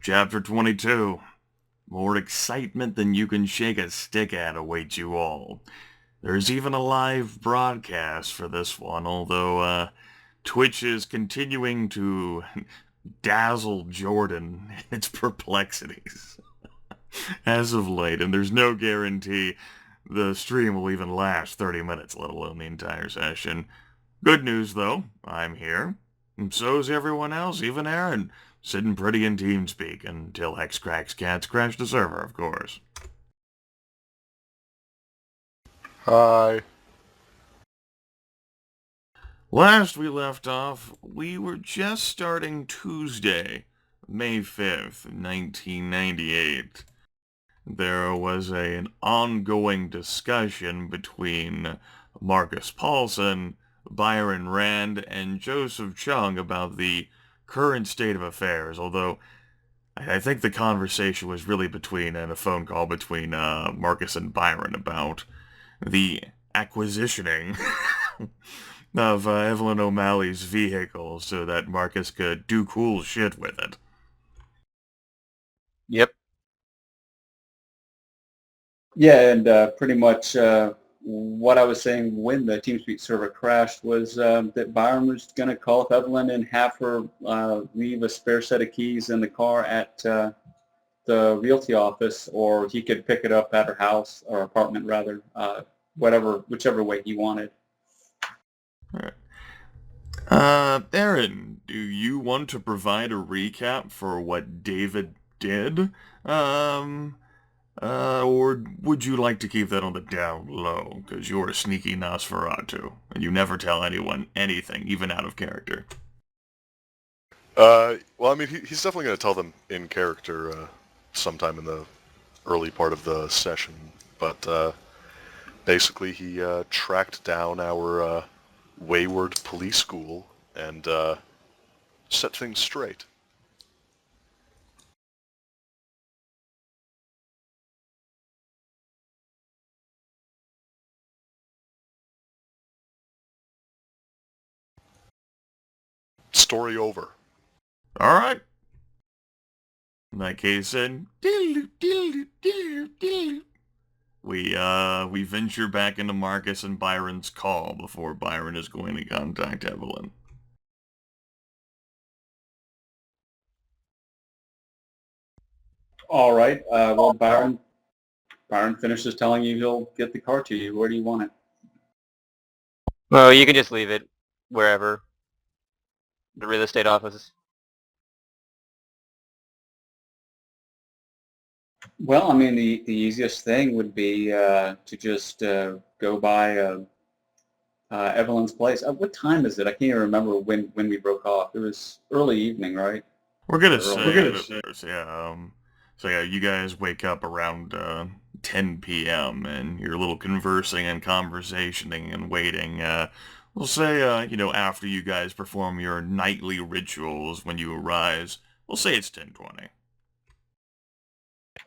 Chapter 22. More excitement than you can shake a stick at awaits you all. There's even a live broadcast for this one, although Twitch is continuing to dazzle Jordan in its perplexities as of late, and there's no guarantee the stream will even last 30 minutes, let alone the entire session. Good news, though, I'm here. And so's everyone else, even Aaron, sitting pretty in TeamSpeak until Hex Cracks Cats crashed the server, of course. Hi. Last we left off, we were just starting Tuesday, May 5th, 1998. There was an ongoing discussion between Marcus Paulson, Byron Rand, and Joseph Cheung about the current state of affairs, although I think the conversation was really between, and a phone call between Marcus and Byron about the acquisitioning of Evelyn O'Malley's vehicle so that Marcus could do cool shit with it. Yep. Yeah, and pretty much what I was saying when the TeamSpeak server crashed was that Byron was going to call up Evelyn and have her leave a spare set of keys in the car at the realty office, or he could pick it up at her house, or apartment rather, whichever way he wanted. All right. Aaron, do you want to provide a recap for what David did? Or would you like to keep that on the down low, because you're a sneaky Nosferatu, and you never tell anyone anything, even out of character? Well, I mean, he's definitely going to tell them in character sometime in the early part of the session, but basically he tracked down our wayward police school and set things straight. Story over. All right. In that case, then, we venture back into Marcus and Byron's call before Byron is going to contact Evelyn. All right. Well, Byron finishes telling you he'll get the car to you. Where do you want it? Well, you can just leave it wherever. The real estate office. Well, I mean, the easiest thing would be to just go by Evelyn's place. What time is it? I can't even remember when we broke off. It was early evening, right? We're gonna Early. say, yeah. So yeah, you guys wake up around 10 p.m. and you're a little conversing and conversationing and waiting. We'll say, after you guys perform your nightly rituals when you arise, we'll say it's 10:20.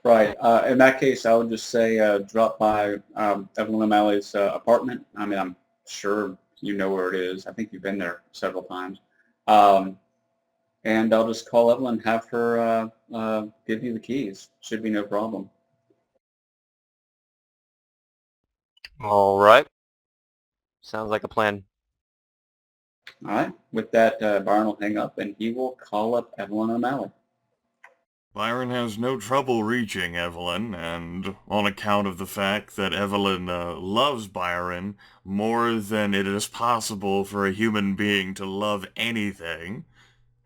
Right. In that case, I would just say drop by Evelyn O'Malley's apartment. I mean, I'm sure you know where it is. I think you've been there several times. And I'll just call Evelyn and have her give you the keys. Should be no problem. All right. Sounds like a plan. All right. With that, Byron will hang up and he will call up Evelyn O'Malley. Byron has no trouble reaching Evelyn, and on account of the fact that Evelyn loves Byron more than it is possible for a human being to love anything,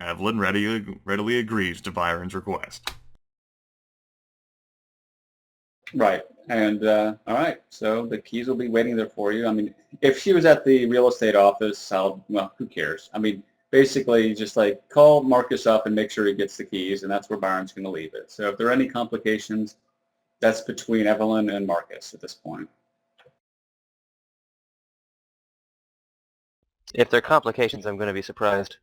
Evelyn readily agrees to Byron's request. Right. And all right. So the keys will be waiting there for you. I mean, if she was at the real estate office, well, who cares? I mean, basically just like call Marcus up and make sure he gets the keys, and that's where Byron's going to leave it. So if there are any complications, that's between Evelyn and Marcus at this point. If there are complications, I'm going to be surprised.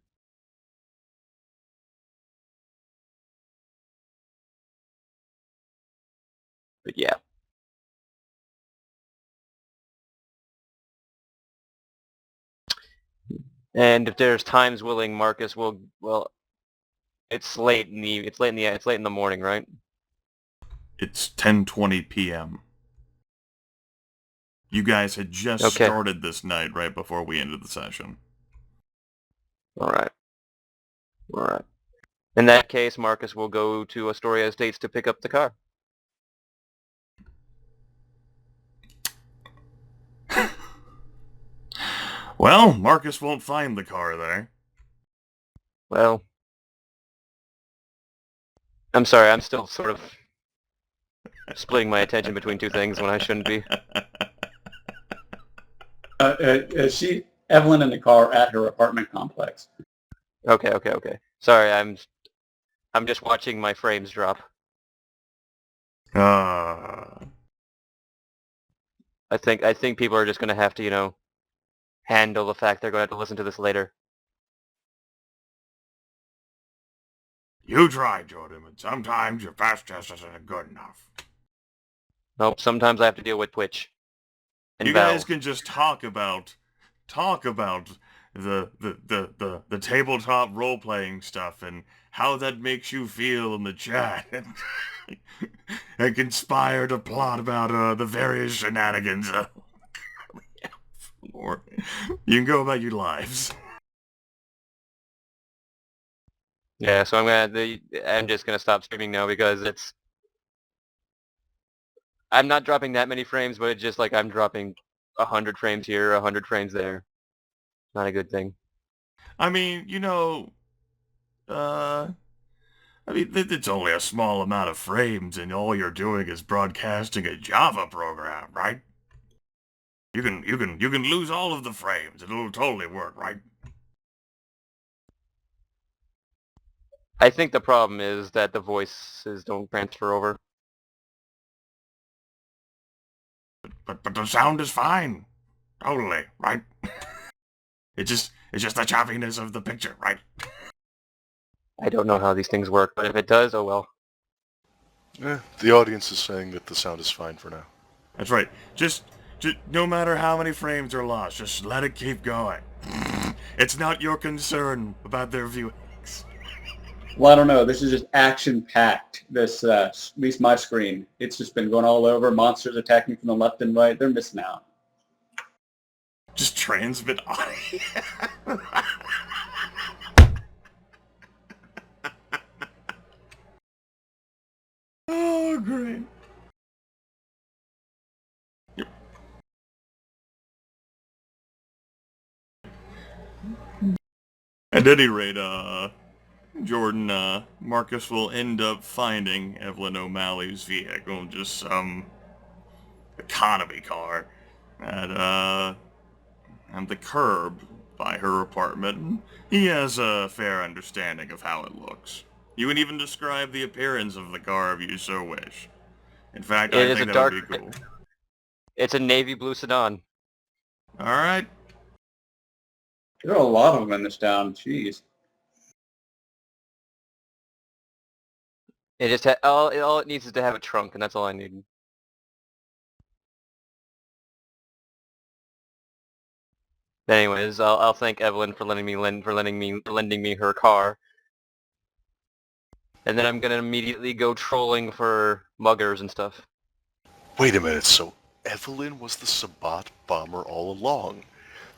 But yeah. And if there's times willing, Marcus will, well, It's late in the morning, right? It's 10:20 p.m. You guys had just Okay. started this night right before we ended the session. All right. All right. In that case, Marcus will go to Astoria Estates to pick up the car. Well, Marcus won't find the car there. Well, I'm sorry, I'm still sort of splitting my attention between two things when I shouldn't be. Evelyn in the car at her apartment complex. Okay. Sorry, I'm just watching my frames drop. Ah. I think people are just gonna have to, handle the fact they're gonna have to listen to this later. You try, Jordan, but sometimes your fast test isn't good enough. Nope, sometimes I have to deal with Twitch. And You Valve. guys can just talk about the tabletop role-playing stuff and how that makes you feel in the chat. And conspire to plot about the various shenanigans. Or you can go about your lives. Yeah, so I'm just gonna stop streaming now because I'm not dropping that many frames, but it's just like I'm dropping 100 frames here, 100 frames there. Not a good thing. I mean, it's only a small amount of frames, and all you're doing is broadcasting a Java program, right? You can lose all of the frames. It'll totally work, right? I think the problem is that the voices don't transfer over. But the sound is fine. Totally, right? It's just the chopiness of the picture, right? I don't know how these things work, but if it does, oh well. The audience is saying that the sound is fine for now. That's right. Just no matter how many frames are lost, just let it keep going. It's not your concern about their viewings. Well, I don't know. This is just action-packed. This, at least my screen. It's just been going all over. Monsters attacking from the left and right. They're missing out. Just transmit audio. Oh, great. At any rate, Jordan, Marcus will end up finding Evelyn O'Malley's vehicle, just some economy car, at the curb by her apartment. He has a fair understanding of how it looks. You can even describe the appearance of the car if you so wish. In fact, I think that would be cool. It's a navy blue sedan. Alright. There are a lot of them in this town. Jeez. It just all it needs is to have a trunk, and that's all I need. Anyways, I'll thank Evelyn for lending me her car, and then I'm gonna immediately go trolling for muggers and stuff. Wait a minute, so Evelyn was the Sabbat bomber all along.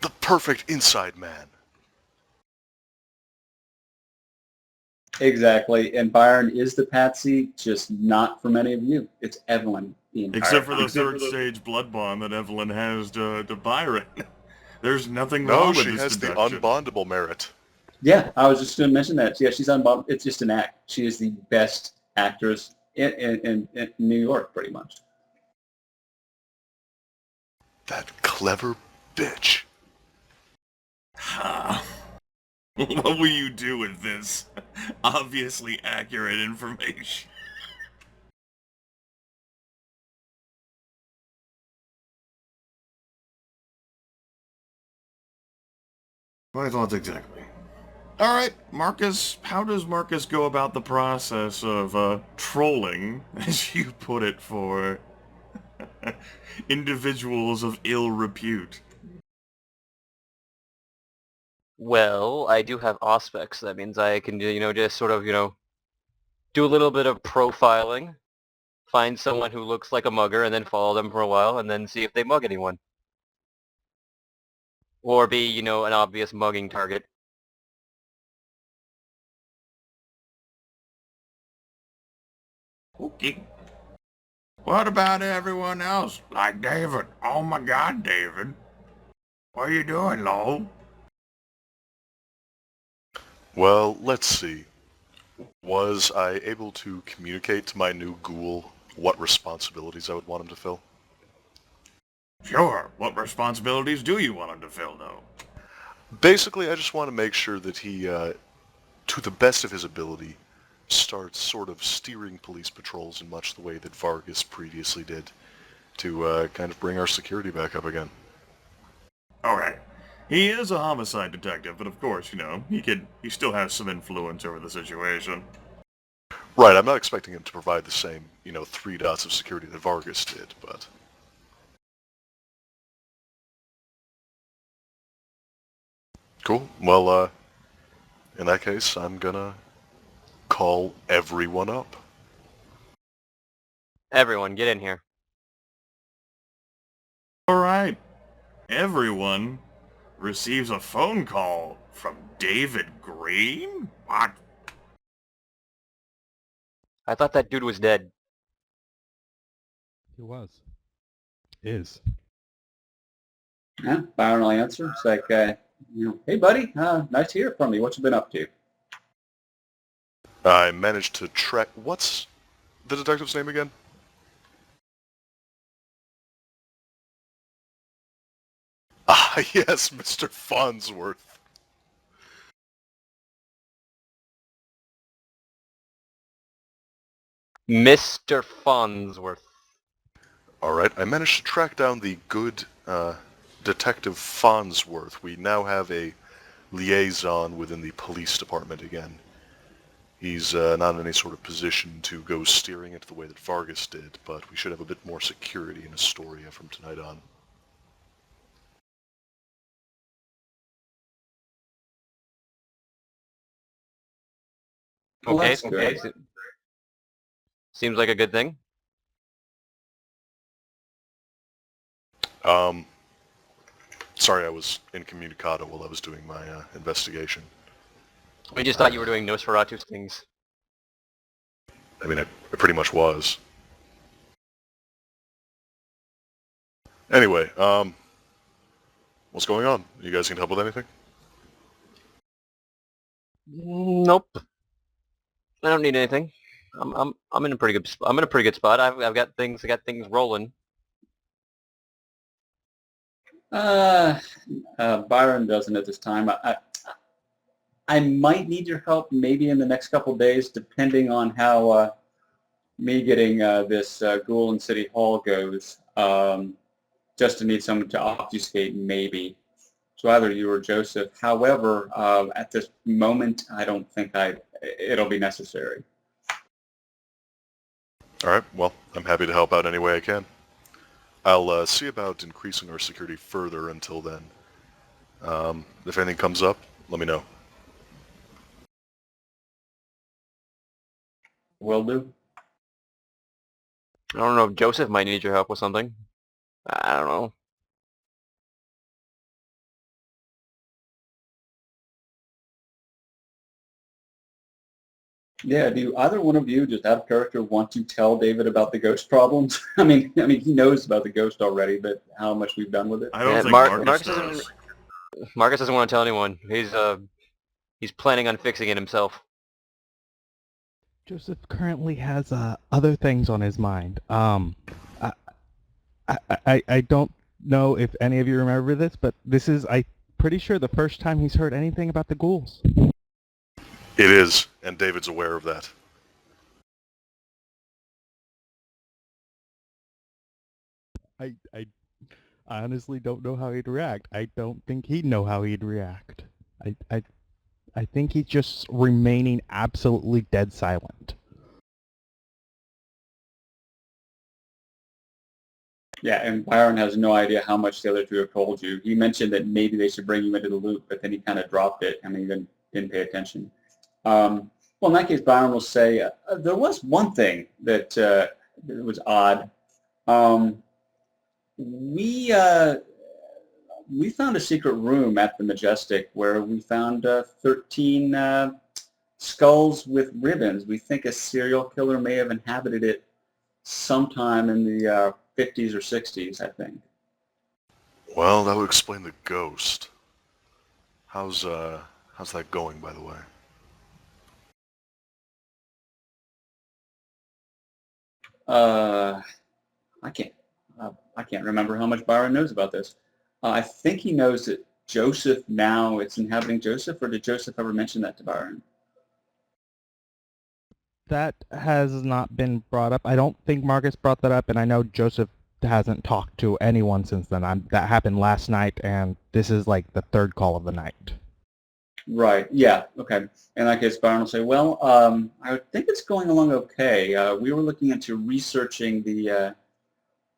The perfect inside man. Exactly. And Byron is the patsy, just not for many of you. It's Evelyn. Except for the third stage blood bond that Evelyn has to Byron. There's nothing wrong with this No, she has deduction. the unbondable merit. Yeah, I was just going to mention that. Yeah, she's unbothered. It's just an act. She is the best actress in New York, pretty much. That clever bitch. What will you do with this obviously accurate information? My thoughts exactly. Alright, Marcus, how does Marcus go about the process of trolling, as you put it, for individuals of ill repute? Well, I do have Auspex. That means I can, just sort of, do a little bit of profiling, find someone who looks like a mugger, and then follow them for a while, and then see if they mug anyone. Or be, an obvious mugging target. Okay. What about everyone else? Like David. Oh my god, David. What are you doing, lol? Well, let's see. Was I able to communicate to my new ghoul what responsibilities I would want him to fill? Sure. What responsibilities do you want him to fill, though? Basically, I just want to make sure that he, to the best of his ability, starts sort of steering police patrols in much the way that Vargas previously did to kind of bring our security back up again. Okay. He is a homicide detective, but of course, he still has some influence over the situation. Right, I'm not expecting him to provide the same, 3 dots of security that Vargas did, but... Cool. Well, in that case, I'm gonna call everyone up. Everyone, get in here. Alright. Everyone receives a phone call from David Green? What? I thought that dude was dead. He was. Is. Yeah, Byron will answer. It's like, hey buddy, nice to hear from you. What you been up to? I managed to track... What's the detective's name again? Ah, yes, Mr. Farnsworth. Mr. Farnsworth. Alright, I managed to track down the good Detective Farnsworth. We now have a liaison within the police department again. He's not in any sort of position to go steering it the way that Vargas did, but we should have a bit more security in Astoria from tonight on. Well, Okay, that's okay. good. Seems like a good thing. Sorry, I was incommunicado while I was doing my investigation. We just thought you were doing Nosferatu things. I mean, I pretty much was. Anyway, what's going on? You guys need help with anything? Nope. I don't need anything. I'm in a pretty good I'm in a pretty good spot. I've got things rolling. Byron doesn't at this time. I might need your help maybe in the next couple of days, depending on how me getting this ghoul in City Hall goes. Just to need someone to obfuscate, maybe. So either you or Joseph. However, at this moment, I don't think it'll be necessary. Alright, well, I'm happy to help out any way I can. I'll see about increasing our security further until then. If anything comes up, let me know. Will do. I don't know if Joseph might need your help with something. I don't know. Yeah, do either one of you, just out of character, want to tell David about the ghost problems? I mean, he knows about the ghost already, but how much we've done with it? I don't Yeah, think Marcus does. Marcus doesn't want to tell anyone. He's planning on fixing it himself. Joseph currently has other things on his mind. I don't know if any of you remember this, but this is, I'm pretty sure, the first time he's heard anything about the ghouls. It is, and David's aware of that. I honestly don't know how he'd react. I don't think he'd know how he'd react. I think he's just remaining absolutely dead silent. Yeah, and Byron has no idea how much the other two have told you. He mentioned that maybe they should bring you into the loop, but then he kind of dropped it and even didn't pay attention. Well, in that case, Byron will say, there was one thing that was odd. We found a secret room at the Majestic where we found 13 skulls with ribbons. We think a serial killer may have inhabited it sometime in the 50s or 60s, I think. Well, that would explain the ghost. How's that going, by the way? I can't remember how much Byron knows about this. I think he knows that Joseph now it's inhabiting Joseph, or did Joseph ever mention that to Byron? That has not been brought up. I don't think Marcus brought that up, and I know Joseph hasn't talked to anyone since then. That happened last night, and this is like the third call of the night. Right. Yeah. Okay. In that case, Byron will say, well, I think it's going along okay. We were looking into researching the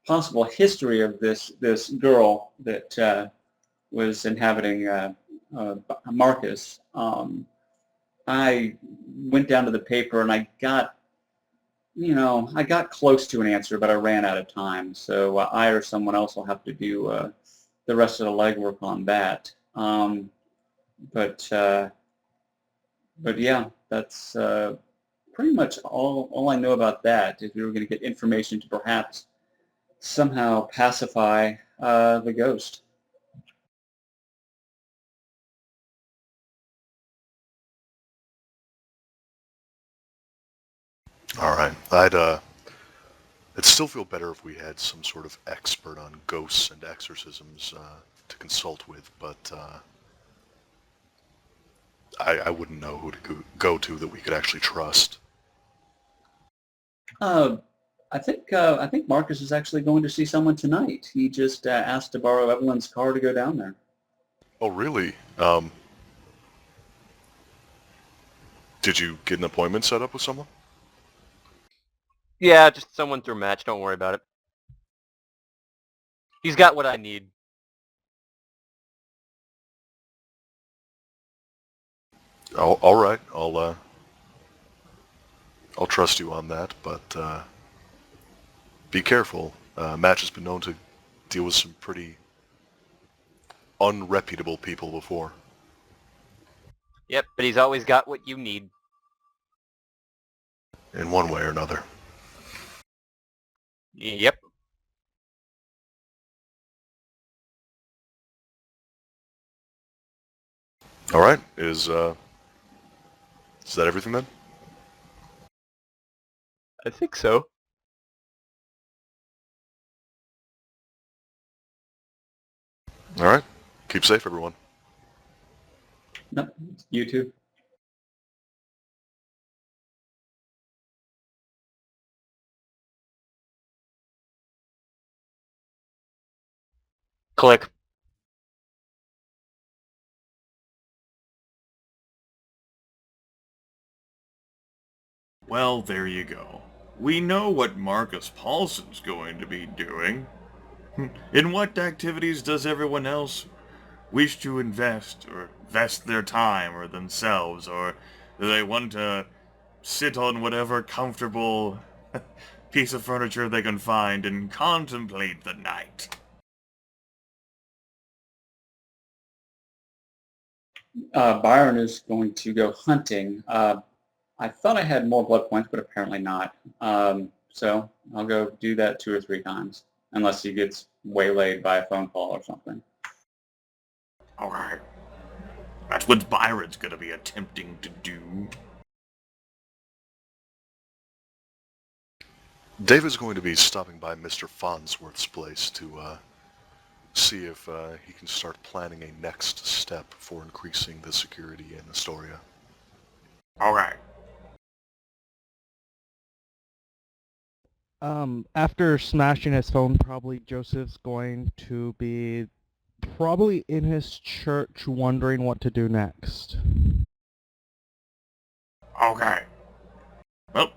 possible history of this girl that was inhabiting Marcus. I went down to the paper and I got close to an answer, but I ran out of time. So I or someone else will have to do the rest of the legwork on that. But yeah, that's pretty much all I know about that. If we were going to get information to perhaps somehow pacify the ghost. All right. I'd still feel better if we had some sort of expert on ghosts and exorcisms to consult with, but I wouldn't know who to go to that we could actually trust. I think Marcus is actually going to see someone tonight. He just asked to borrow Evelyn's car to go down there. Oh, really? Did you get an appointment set up with someone? Yeah, just someone through match. Don't worry about it. He's got what I need. Oh, all right. I'll trust you on that, but be careful. Match has been known to deal with some pretty unreputable people before. Yep, but he's always got what you need. In one way or another. Yep. All right. Is that everything then? I think so. All right. Keep safe, everyone. No, you too. Click. Well, there you go. We know what Marcus Paulson's going to be doing. In what activities does everyone else wish to invest their time or themselves, or do they want to sit on whatever comfortable piece of furniture they can find and contemplate the night? Byron is going to go hunting. I thought I had more blood points, but apparently not. So I'll go do that 2 or 3 times, unless he gets waylaid by a phone call or something. Alright. That's what Byron's gonna be attempting to do. David's going to be stopping by Mr. Farnsworth's place to see if he can start planning a next step for increasing the security in Astoria. Alright. After smashing his phone, probably Joseph's going to be probably in his church wondering what to do next. Okay. Well,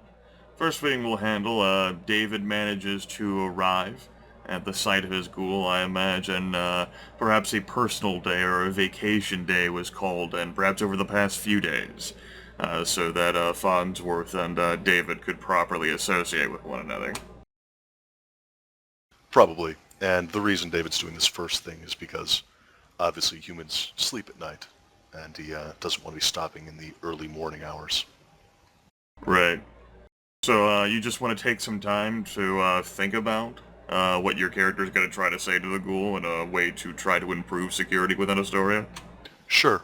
first thing we'll handle, David manages to arrive at the sight of his ghoul, I imagine perhaps a personal day or a vacation day was called, and perhaps over the past few days, so that Farnsworth and David could properly associate with one another. Probably. And the reason David's doing this first thing is because obviously humans sleep at night, and he doesn't want to be stopping in the early morning hours. Right. So you just want to take some time to think about what your character's going to try to say to the ghoul and a way to try to improve security within Astoria? Sure.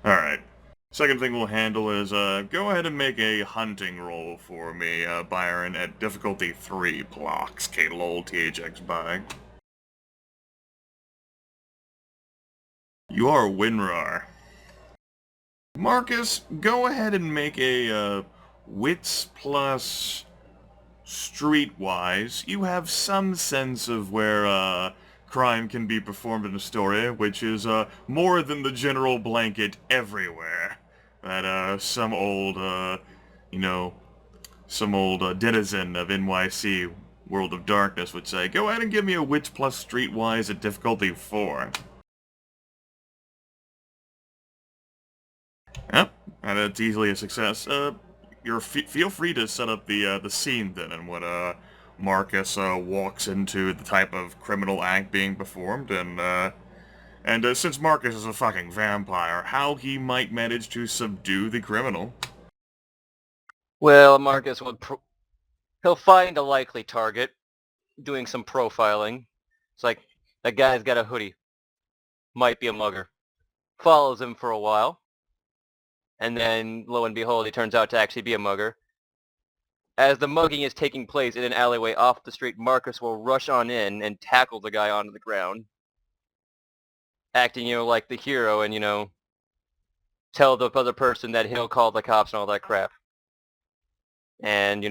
Alright. Second thing we'll handle is go ahead and make a hunting roll for me, Byron, at difficulty 3 blocks, K-lol THX by. You are Winrar. Marcus, go ahead and make a wits plus streetwise. You have some sense of where crime can be performed in Astoria, which is more than the general blanket everywhere. That some old denizen of NYC, World of Darkness, would say, go ahead and give me a wits plus streetwise at difficulty 4. Yep, and it's easily a success. Feel free to set up the scene then, and when Marcus walks into the type of criminal act being performed, and since Marcus is a fucking vampire, how he might manage to subdue the criminal. Well, Marcus will he'll find a likely target, doing some profiling. It's like, that guy's got a hoodie. Might be a mugger. Follows him for a while. And then, lo and behold, he turns out to actually be a mugger. As the mugging is taking place in an alleyway off the street, Marcus will rush on in and tackle the guy onto the ground. Acting, like the hero and, tell the other person that he'll call the cops and all that crap. And,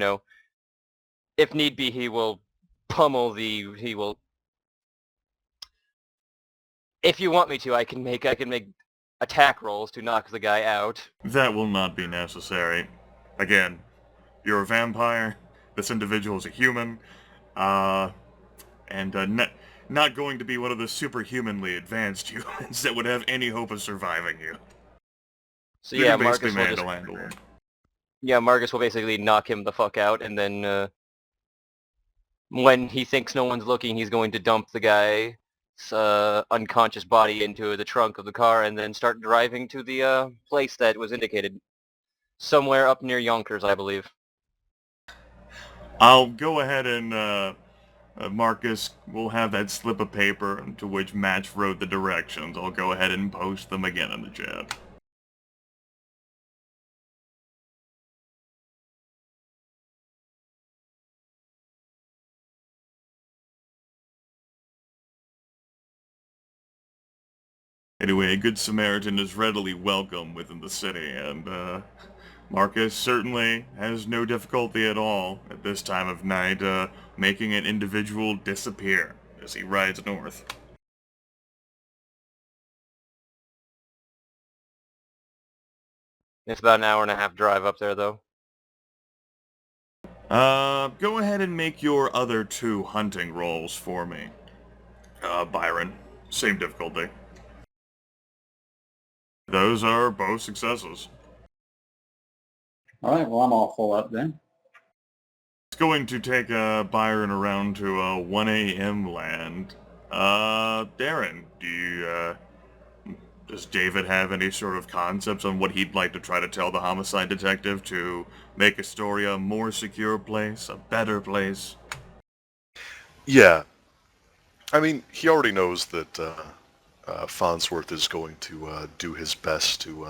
if need be, he will if you want me to, I can make attack rolls to knock the guy out. That will not be necessary. Again, you're a vampire, this individual is a human, and not going to be one of the superhumanly advanced humans that would have any hope of surviving you. So yeah, Marcus will basically knock him the fuck out, and then when he thinks no one's looking, he's going to dump the guy's unconscious body into the trunk of the car and then start driving to the place that was indicated. Somewhere up near Yonkers, I believe. I'll go ahead and, Marcus will have that slip of paper to which Match wrote the directions. I'll go ahead and post them again in the chat. Anyway, a good Samaritan is readily welcome within the city, and Marcus certainly has no difficulty at all at this time of night making an individual disappear as he rides north. It's about an hour and a half drive up there, though. Go ahead and make your other 2 hunting rolls for me. Byron. Same difficulty. Those are both successes. All right, well, I'm all full up then. It's going to take Byron around to 1 a.m. land. Darren, does David have any sort of concepts on what he'd like to try to tell the homicide detective to make Astoria a more secure place, a better place? Yeah. I mean, he already knows that Farnsworth is going to do his best to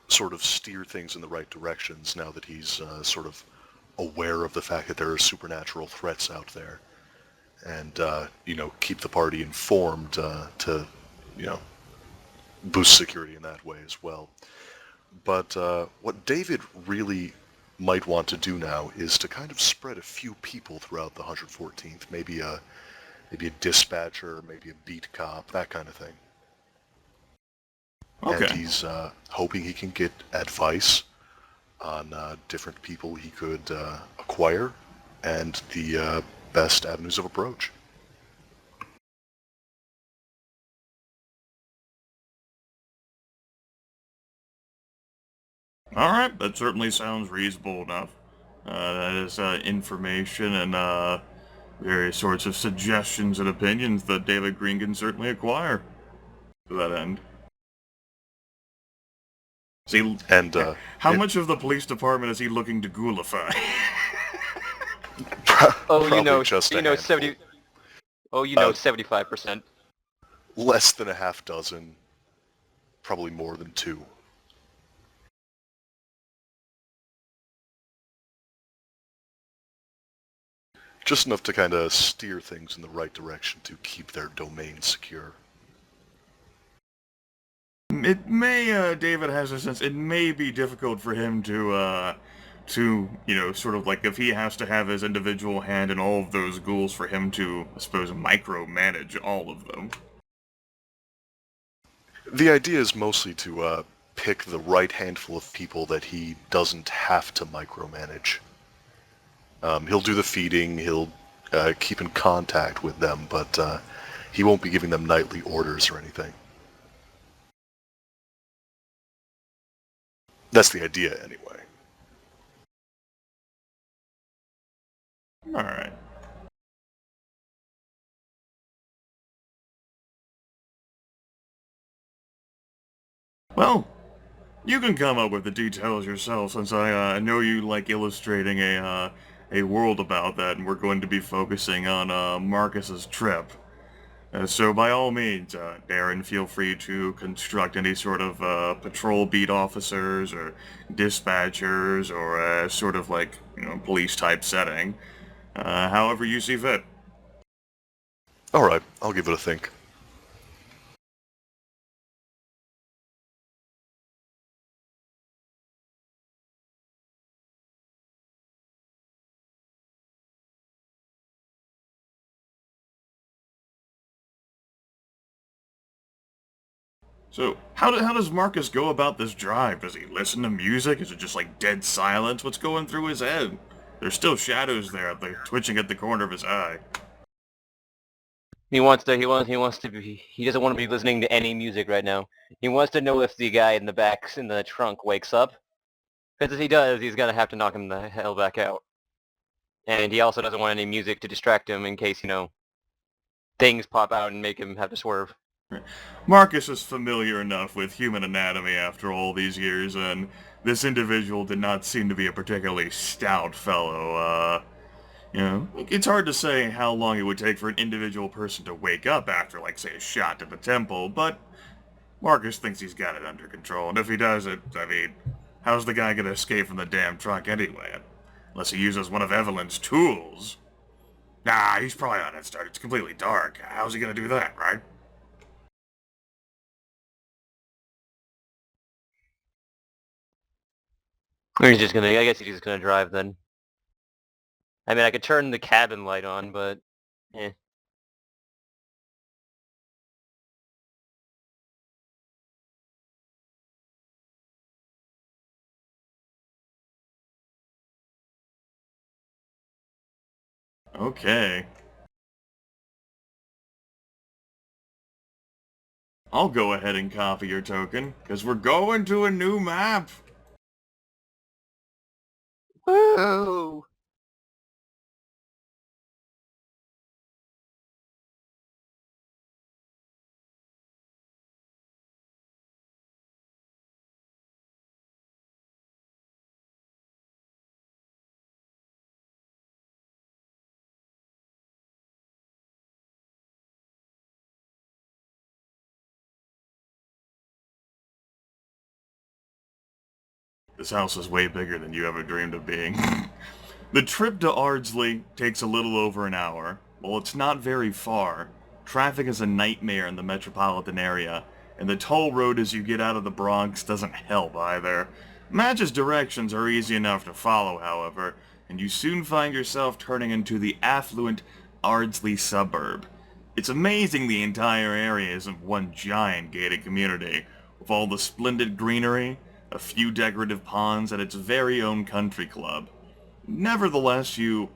sort of steer things in the right directions now that he's sort of aware of the fact that there are supernatural threats out there. And, keep the party informed to, boost security in that way as well. But what David really might want to do now is to kind of spread a few people throughout the 114th. Maybe a dispatcher, maybe a beat cop, that kind of thing. Okay. And he's hoping he can get advice on different people he could acquire and the best avenues of approach. Alright, that certainly sounds reasonable enough. That is information and various sorts of suggestions and opinions that David Green can certainly acquire to that end. See, And how much of the police department is he looking to ghoulify? Oh, you know, just a you know, handful. 70. Oh, you know, 75%. Less than a half dozen, probably more than 2. Just enough to kind of steer things in the right direction to keep their domain secure. It may, David has a sense, it may be difficult for him to, you know, sort of like if he has to have his individual hand in all of those ghouls for him to, I suppose, micromanage all of them. The idea is mostly to pick the right handful of people that he doesn't have to micromanage. He'll do the feeding, he'll keep in contact with them, but he won't be giving them nightly orders or anything. That's the idea, anyway. Alright. Well, you can come up with the details yourself, since I know you like illustrating a world about that, and we're going to be focusing on Marcus's trip. So by all means, Darren, feel free to construct any sort of patrol beat officers or dispatchers or sort of like, you know, police type setting, however you see fit. Alright, I'll give it a think. So, how does Marcus go about this drive? Does he listen to music? Is it just like dead silence? What's going through his head? There's still shadows there, twitching at the corner of his eye. He doesn't want to be listening to any music right now. He wants to know if the guy in the back, in the trunk, wakes up. Because if he does, he's gonna have to knock him the hell back out. And he also doesn't want any music to distract him in case, you know, things pop out and make him have to swerve. Marcus is familiar enough with human anatomy after all these years, and this individual did not seem to be a particularly stout fellow. You know, it's hard to say how long it would take for an individual person to wake up after, like, say, a shot to the temple, but Marcus thinks he's got it under control, and if he doesn't, I mean, how's the guy gonna escape from the damn trunk anyway? Unless he uses one of Evelyn's tools. Nah, he's probably not at start. It's completely dark. How's he gonna do that, right? Or I guess he's just gonna drive then. I mean, I could turn the cabin light on, but, eh. Okay. I'll go ahead and copy your token, because we're going to a new map. Woo! This house is way bigger than you ever dreamed of being. The trip to Ardsley takes a little over an hour. While it's not very far, traffic is a nightmare in the metropolitan area, and the toll road as you get out of the Bronx doesn't help either. Match's directions are easy enough to follow, however, and you soon find yourself turning into the affluent Ardsley suburb. It's amazing the entire area isn't one giant gated community, with all the splendid greenery, a few decorative ponds, and its very own country club. Nevertheless, you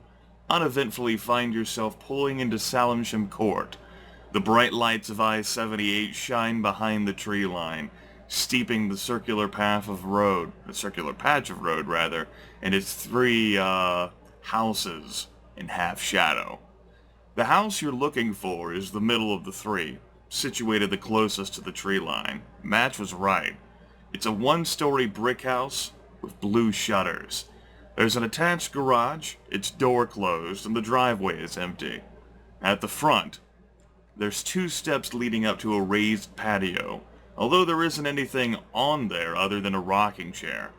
uneventfully find yourself pulling into Salimsham Court. The bright lights of I-78 shine behind the tree line, steeping the circular patch of road, and its three, houses in half shadow. The house you're looking for is the middle of the three, situated the closest to the tree line. Match was right. It's a one-story brick house with blue shutters. There's an attached garage, its door closed, and the driveway is empty. At the front, there's 2 steps leading up to a raised patio, although there isn't anything on there other than a rocking chair.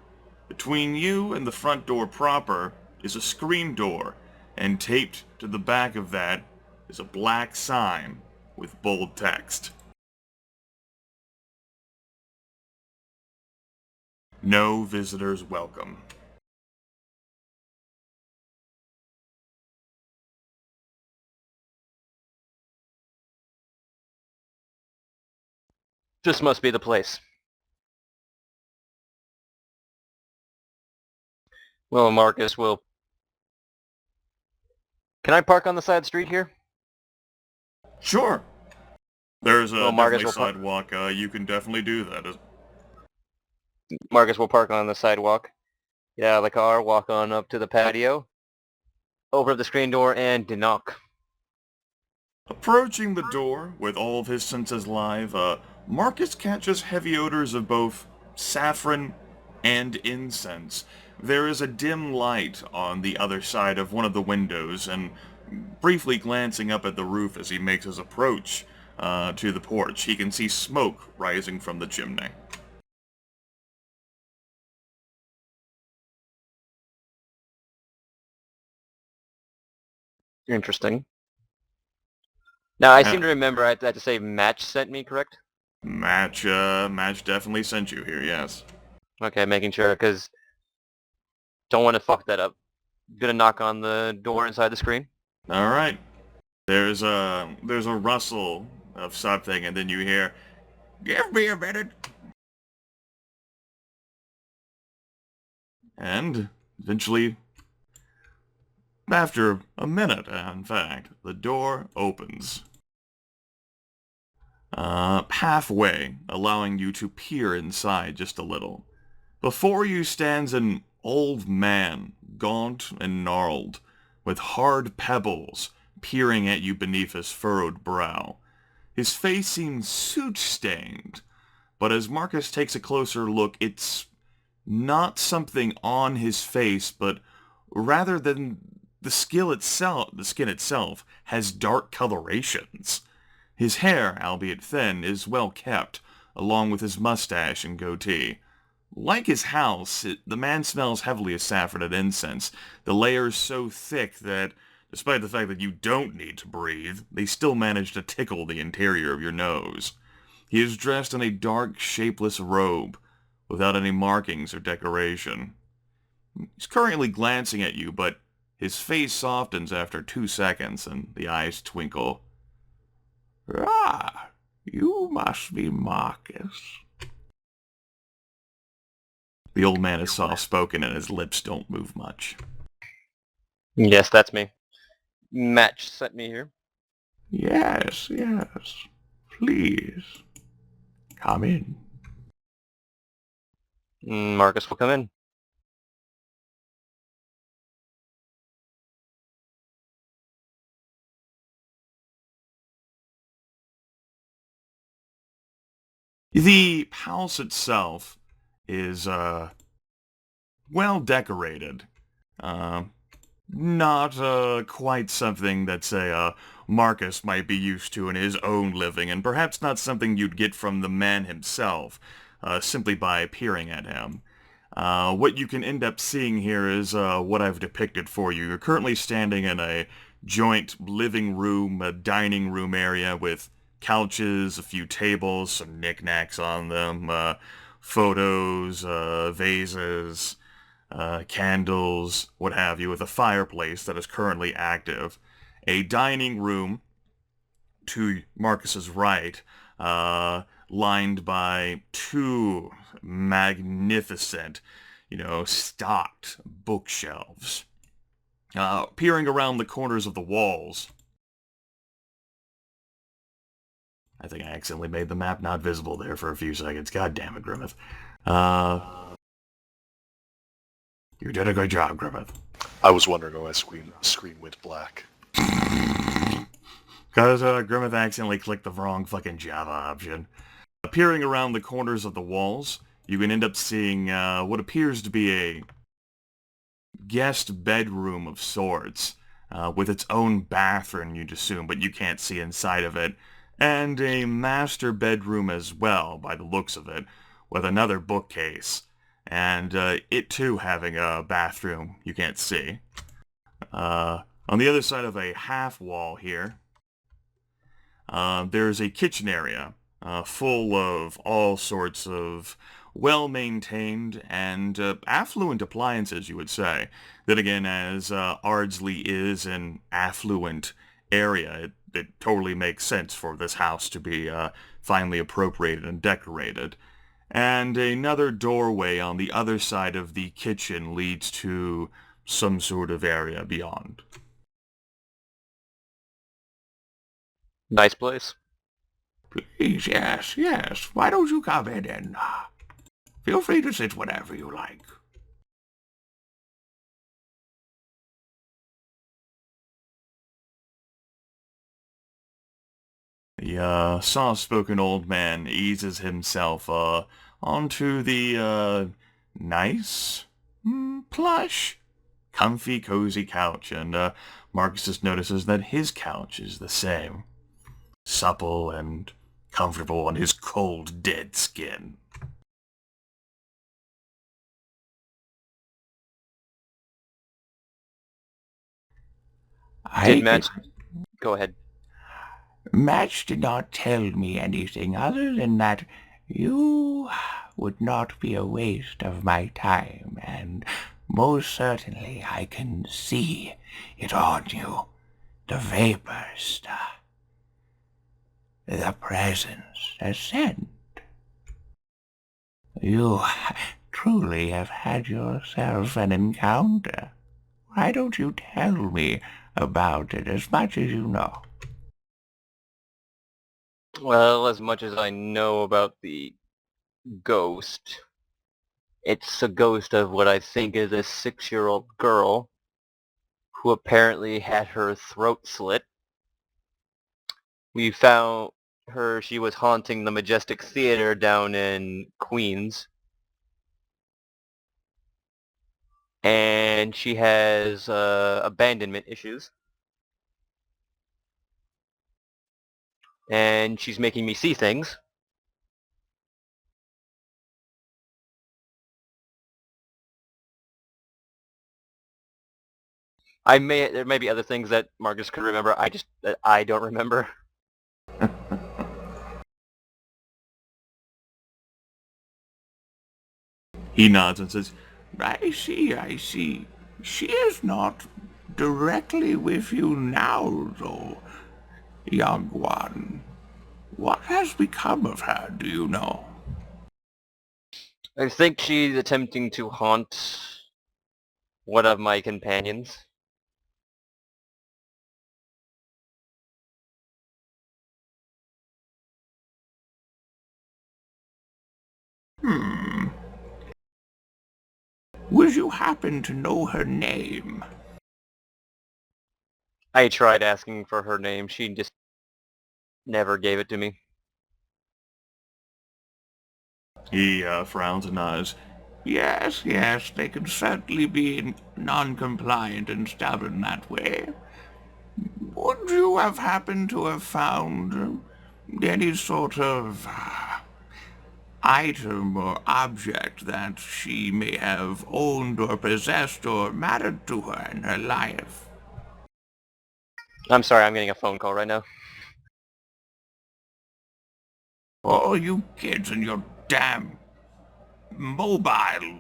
Between you and the front door proper is a screen door, and taped to the back of that is a black sign with bold text. No visitors welcome. This must be the place. Well, Marcus will... Can I park on the side street here? Sure. There's a Well, Marcus definitely will sidewalk. You can definitely do that. Marcus will park on the sidewalk. Get out of the car, walk on up to the patio, over the screen door, and knock. Approaching the door with all of his senses live, Marcus catches heavy odors of both saffron and incense. There is a dim light on the other side of one of the windows, and briefly glancing up at the roof as he makes his approach to the porch, he can see smoke rising from the chimney. Interesting. Now, I seem to remember I had to say Match sent me, correct? Match definitely sent you here, yes. Okay, making sure, because don't want to fuck that up. Gonna knock on the door inside the screen. Alright. There's a rustle of something, and then you hear, "Give me a minute." And eventually, after a minute, in fact, the door opens. Halfway, allowing you to peer inside just a little. Before you stands an old man, gaunt and gnarled, with hard pebbles peering at you beneath his furrowed brow. His face seems soot-stained, but as Marcus takes a closer look, it's not something on his face, but rather than the skin itself has dark colorations. His hair, albeit thin, is well kept, along with his mustache and goatee. Like his house, the man smells heavily of saffron and incense, the layers so thick that, despite the fact that you don't need to breathe, they still manage to tickle the interior of your nose. He is dressed in a dark, shapeless robe, without any markings or decoration. He's currently glancing at you, but his face softens after 2 seconds, and the eyes twinkle. "Ah, you must be Marcus." The old man is soft-spoken, and his lips don't move much. Yes, that's me. Match sent me here. Yes, yes. Please. Come in. Marcus will come in. The house itself is, well decorated. Not quite something that, say, Marcus might be used to in his own living, and perhaps not something you'd get from the man himself, simply by peering at him. What you can end up seeing here is what I've depicted for you. You're currently standing in a joint living room, a dining room area with couches, a few tables, some knickknacks on them, photos, vases, candles, what have you, with a fireplace that is currently active. A dining room to Marcus's right, lined by 2 magnificent, stocked bookshelves. peering around the corners of the walls. I think I accidentally made the map not visible there for a few seconds. God damn it, Grimith. You did a good job, Grimith. I was wondering why my screen went black. Because Grimith accidentally clicked the wrong fucking Java option. Peering around the corners of the walls, you can end up seeing what appears to be a guest bedroom of sorts, with its own bathroom, you'd assume, but you can't see inside of it, and a master bedroom as well, by the looks of it, with another bookcase, and it too having a bathroom you can't see. On the other side of a half wall here, there's a kitchen area, full of all sorts of well-maintained and affluent appliances, you would say. Then again, as Ardsley is an affluent area, it totally makes sense for this house to be finely appropriated and decorated. And another doorway on the other side of the kitchen leads to some sort of area beyond. Nice place. Please, yes, yes. Why don't you come in and feel free to sit whenever you like. The soft-spoken old man eases himself onto the nice, plush, comfy, cozy couch, and Marcus just notices that his couch is the same. Supple and comfortable on his cold, dead skin. Did Match... Go ahead. Match did not tell me anything other than that you would not be a waste of my time, and most certainly I can see it on you. The vapors, the presence, the scent. You truly have had yourself an encounter. Why don't you tell me about it as much as you know? Well, as much as I know about the ghost, it's a ghost of what I think is a 6-year-old girl who apparently had her throat slit. We found her, she was haunting the Majestic Theater down in Queens. And she has abandonment issues. And she's making me see things. There may be other things that Marcus could remember, I don't remember. He nods and says, I see, I see. She is not directly with you now, though, young one. What has become of her, do you know? I think she's attempting to haunt one of my companions. Would you happen to know her name? I tried asking for her name. She just never gave it to me. He frowns and nods. Yes, yes, they can certainly be non-compliant and stubborn that way. Would you have happened to have found any sort of item or object that she may have owned or possessed or mattered to her in her life? I'm sorry, I'm getting a phone call right now. Oh, you kids and your damn mobile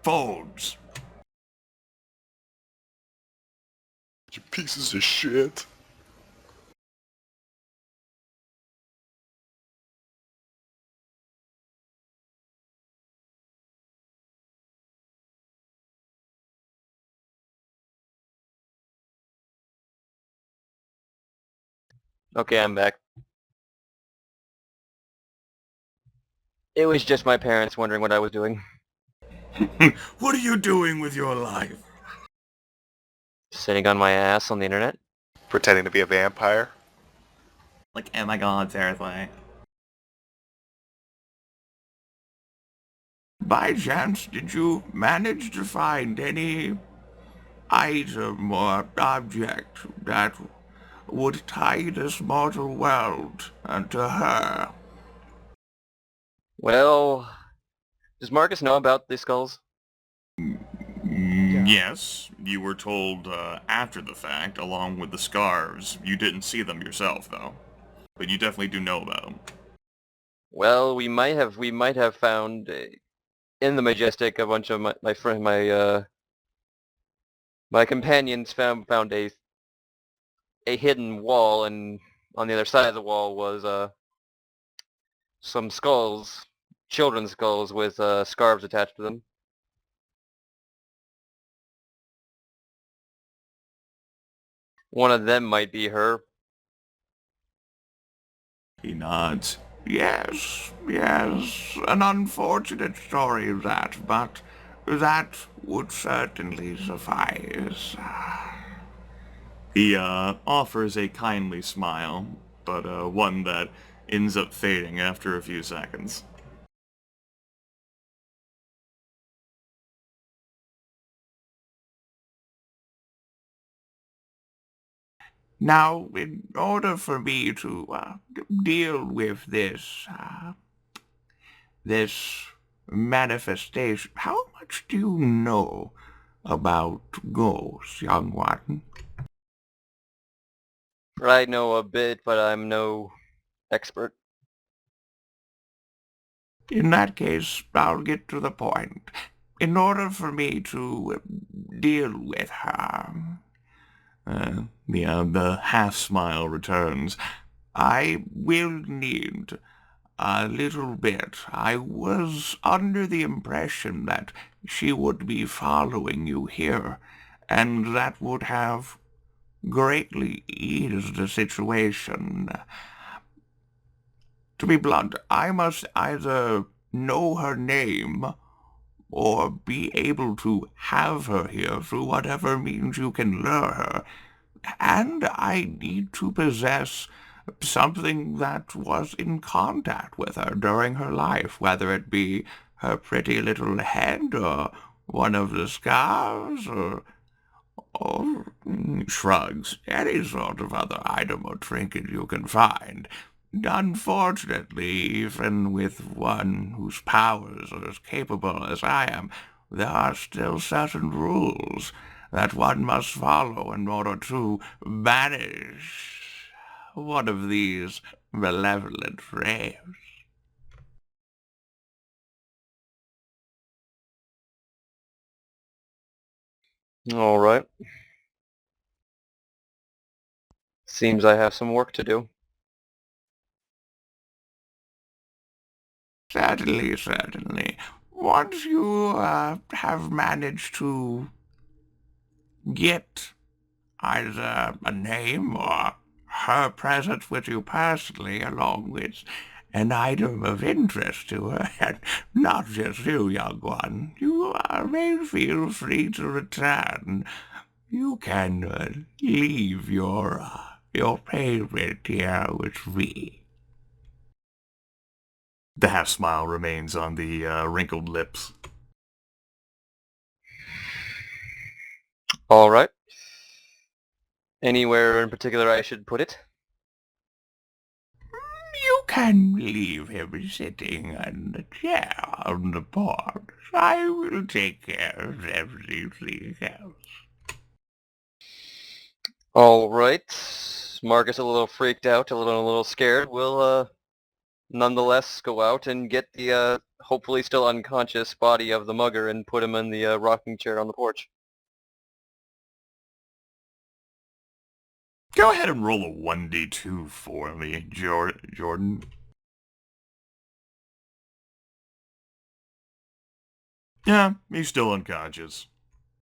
phones. You pieces of shit. Okay, I'm back. It was just my parents wondering what I was doing. What are you doing with your life? Sitting on my ass on the internet. Pretending to be a vampire. Like, oh my god, seriously. By chance, did you manage to find any item or object that would tie this mortal world unto her? Well, does Marcus know about the skulls? Yeah. Yes, you were told after the fact, along with the scarves. You didn't see them yourself, though. But you definitely do know about them. Well, we might have found in the Majestic a bunch of my companions found a hidden wall, and on the other side of the wall was some skulls, children's skulls with scarves attached to them. One of them might be her. He nods. Yes, yes, an unfortunate story that, but that would certainly suffice. He offers a kindly smile, but one that ends up fading after a few seconds. Now, in order for me to deal with this manifestation, how much do you know about ghosts, young one? I know a bit, but I'm no expert. In that case, I'll get to the point. In order for me to deal with her, the half-smile returns, I will need a little bit. I was under the impression that she would be following you here, and that would have greatly eased the situation. To be blunt, I must either know her name or be able to have her here through whatever means you can lure her. And I need to possess something that was in contact with her during her life, whether it be her pretty little head or one of the scarves or shrugs, any sort of other item or trinket you can find. Unfortunately, even with one whose powers are as capable as I am, there are still certain rules that one must follow in order to banish one of these malevolent rays. All right. Seems I have some work to do. Certainly, certainly. Once you have managed to get either a name or her presence with you personally, along with an item of interest to her, and not just you, young one, you may feel free to return. You can leave your payment here with me. The half-smile remains on the wrinkled lips. All right. Anywhere in particular I should put it? You can leave him sitting on the chair on the porch. I will take care of everything else. All right. Marcus a little freaked out, a little scared. We'll nonetheless go out and get the hopefully still unconscious body of the mugger and put him in the rocking chair on the porch. Go ahead and roll a 1d2 for me, Jordan. Yeah, he's still unconscious.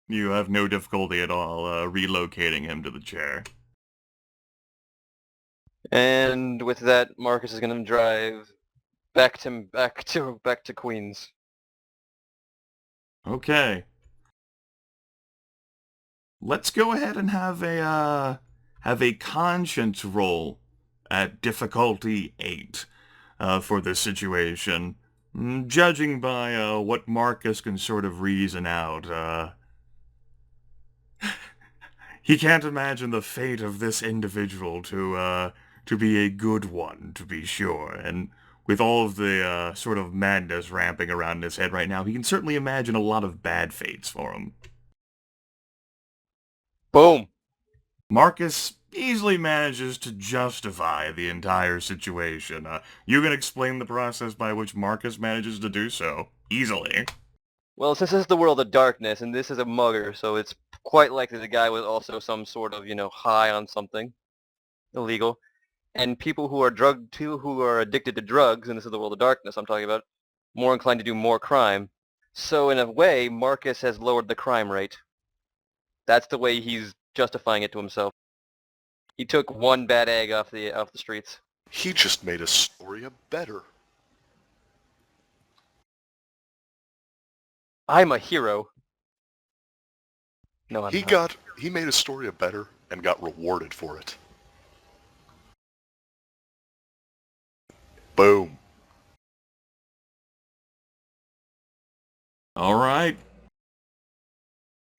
You have no difficulty at all relocating him to the chair. And with that, Marcus is going to drive back to Queens. Okay. Let's go ahead and have a conscience roll at difficulty 8 for this situation. Judging by what Marcus can sort of reason out, he can't imagine the fate of this individual to be a good one, to be sure. And with all of the sort of madness ramping around his head right now, he can certainly imagine a lot of bad fates for him. Boom! Marcus easily manages to justify the entire situation. You can explain the process by which Marcus manages to do so. Easily. Well, since this is the world of darkness, and this is a mugger, so it's quite likely the guy was also some sort of, high on something illegal. And people who are addicted to drugs, and this is the world of darkness I'm talking about, more inclined to do more crime. So in a way, Marcus has lowered the crime rate. That's the way he's justifying it to himself. He took one bad egg off the streets. He just made Astoria better. I'm a hero. No, I'm not. He made Astoria better and got rewarded for it. Boom. All right.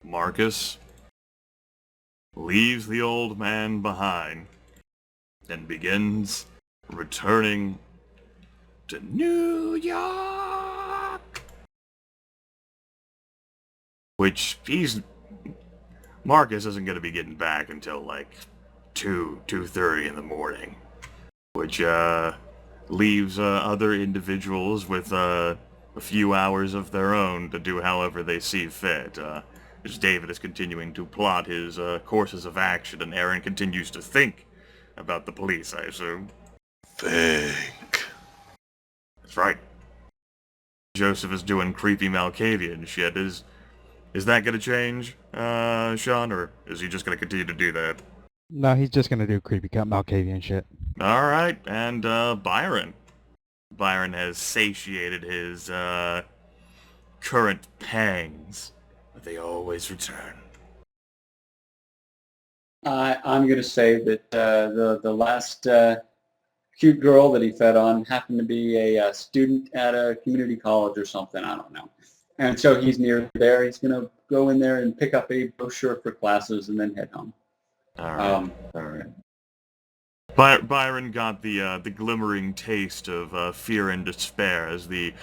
Marcus leaves the old man behind and begins returning to New York. Which Marcus isn't going to be getting back until like 2:30 in the morning. Which leaves other individuals with a few hours of their own to do however they see fit. As David is continuing to plot his courses of action, and Aaron continues to think about the police, I assume. Think. That's right. Joseph is doing creepy Malkavian shit. Is that going to change, Sean, or is he just going to continue to do that? No, he's just gonna do creepy cut Malkavian shit. All right, and Byron. Byron has satiated his current pangs, but they always return. I'm going to say that the last cute girl that he fed on happened to be a student at a community college or something. I don't know. And so he's near there. He's going to go in there and pick up a brochure for classes and then head home. All right. All right. Byron got the glimmering taste of fear and despair as the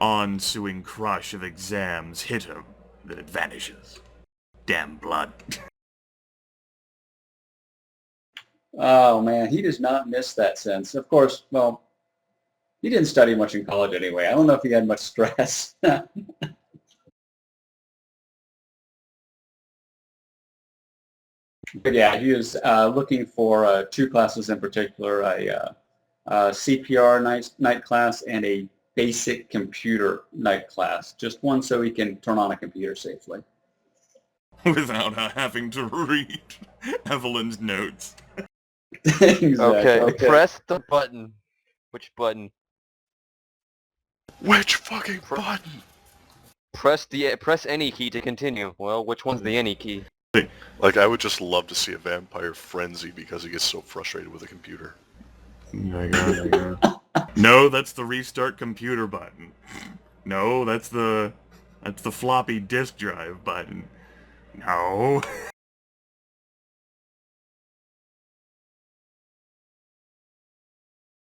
ensuing crush of exams hit him. Then it vanishes. Damn blood. Oh, man, he does not miss that sense. Of course, well, he didn't study much in college anyway. I don't know if he had much stress. But yeah, he was looking for 2 classes in particular, a CPR night class and a basic computer night class. Just one so he can turn on a computer safely. Without having to read Evelyn's notes. Exactly. Okay, press the button. Which button? Which fucking button? Press any key to continue. Well, which one's the any key? Like, I would just love to see a vampire frenzy because he gets so frustrated with a computer. No, that's the restart computer button. No, that's the floppy disk drive button. No.